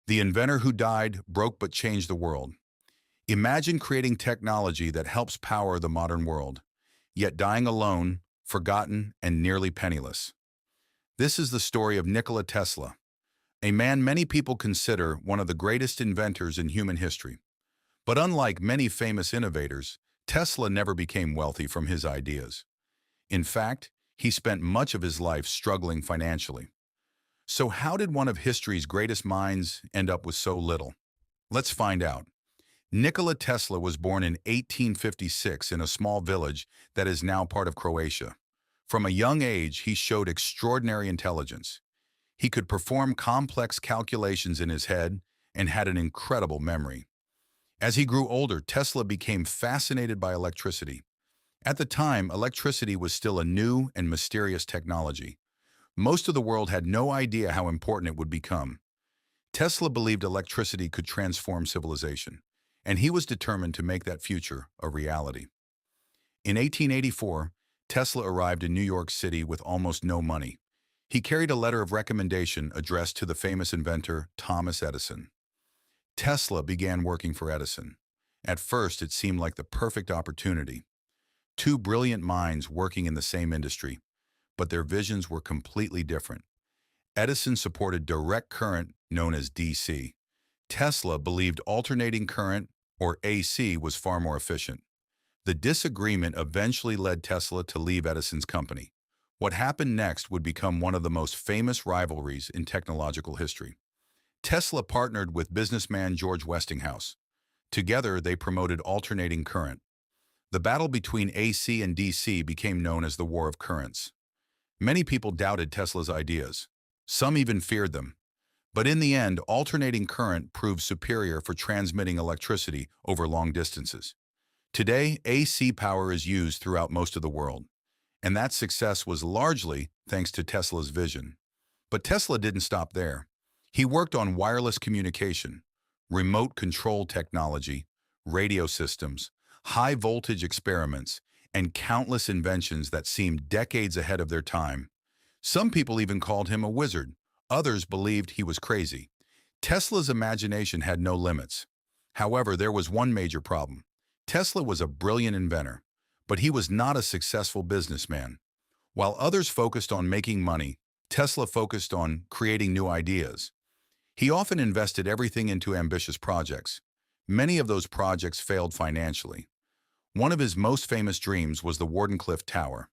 The inventor who died, broke but changed the world. Imagine creating technology that helps power the modern world, yet dying alone, forgotten, and nearly penniless. This is the story of Nikola Tesla, a man many people consider one of the greatest inventors in human history. But unlike many famous innovators, Tesla never became wealthy from his ideas. In fact, he spent much of his life struggling financially. So how did one of history's greatest minds end up with so little? Let's find out. Nikola Tesla was born in 1856 in a small village that is now part of Croatia. From a young age, he showed extraordinary intelligence. He could perform complex calculations in his head and had an incredible memory. As he grew older, Tesla became fascinated by electricity. At the time, electricity was still a new and mysterious technology. Most of the world had no idea how important it would become. Tesla believed electricity could transform civilization, and he was determined to make that future a reality. In 1884, Tesla arrived in New York City with almost no money. He carried a letter of recommendation addressed to the famous inventor Thomas Edison. Tesla began working for Edison. At first, it seemed like the perfect opportunity. Two brilliant minds working in the same industry, but their visions were completely different. Edison supported direct current, known as DC. Tesla believed alternating current, or AC, was far more efficient. The disagreement eventually led Tesla to leave Edison's company. What happened next would become one of the most famous rivalries in technological history. Tesla partnered with businessman George Westinghouse. Together, they promoted alternating current. The battle between AC and DC became known as the War of Currents. Many people doubted Tesla's ideas. Some even feared them. But in the end, alternating current proved superior for transmitting electricity over long distances. Today, AC power is used throughout most of the world, and that success was largely thanks to Tesla's vision. But Tesla didn't stop there. He worked on wireless communication, remote control technology, radio systems, high-voltage experiments, and countless inventions that seemed decades ahead of their time. Some people even called him a wizard. Others believed he was crazy. Tesla's imagination had no limits. However, there was one major problem. Tesla was a brilliant inventor, but he was not a successful businessman. While others focused on making money, Tesla focused on creating new ideas. He often invested everything into ambitious projects. Many of those projects failed financially. One of his most famous dreams was the Wardenclyffe Tower.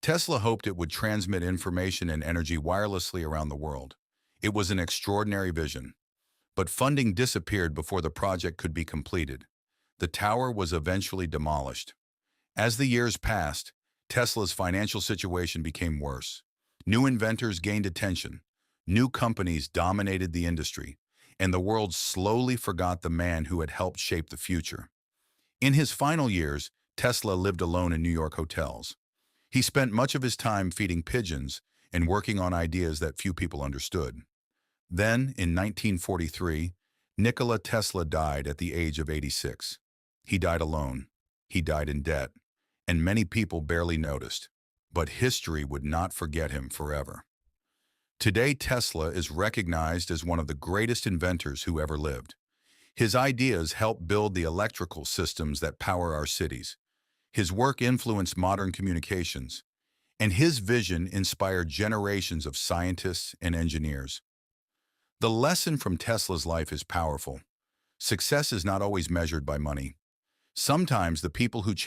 Tesla hoped it would transmit information and energy wirelessly around the world. It was an extraordinary vision. But funding disappeared before the project could be completed. The tower was eventually demolished. As the years passed, Tesla's financial situation became worse. New inventors gained attention. New companies dominated the industry, and the world slowly forgot the man who had helped shape the future. In his final years, Tesla lived alone in New York hotels. He spent much of his time feeding pigeons and working on ideas that few people understood. Then, in 1943, Nikola Tesla died at the age of 86. He died alone. He died in debt, and many people barely noticed. But history would not forget him forever. Today, Tesla is recognized as one of the greatest inventors who ever lived. His ideas helped build the electrical systems that power our cities. His work influenced modern communications, and his vision inspired generations of scientists and engineers. The lesson from Tesla's life is powerful. Success is not always measured by money. Sometimes the people who change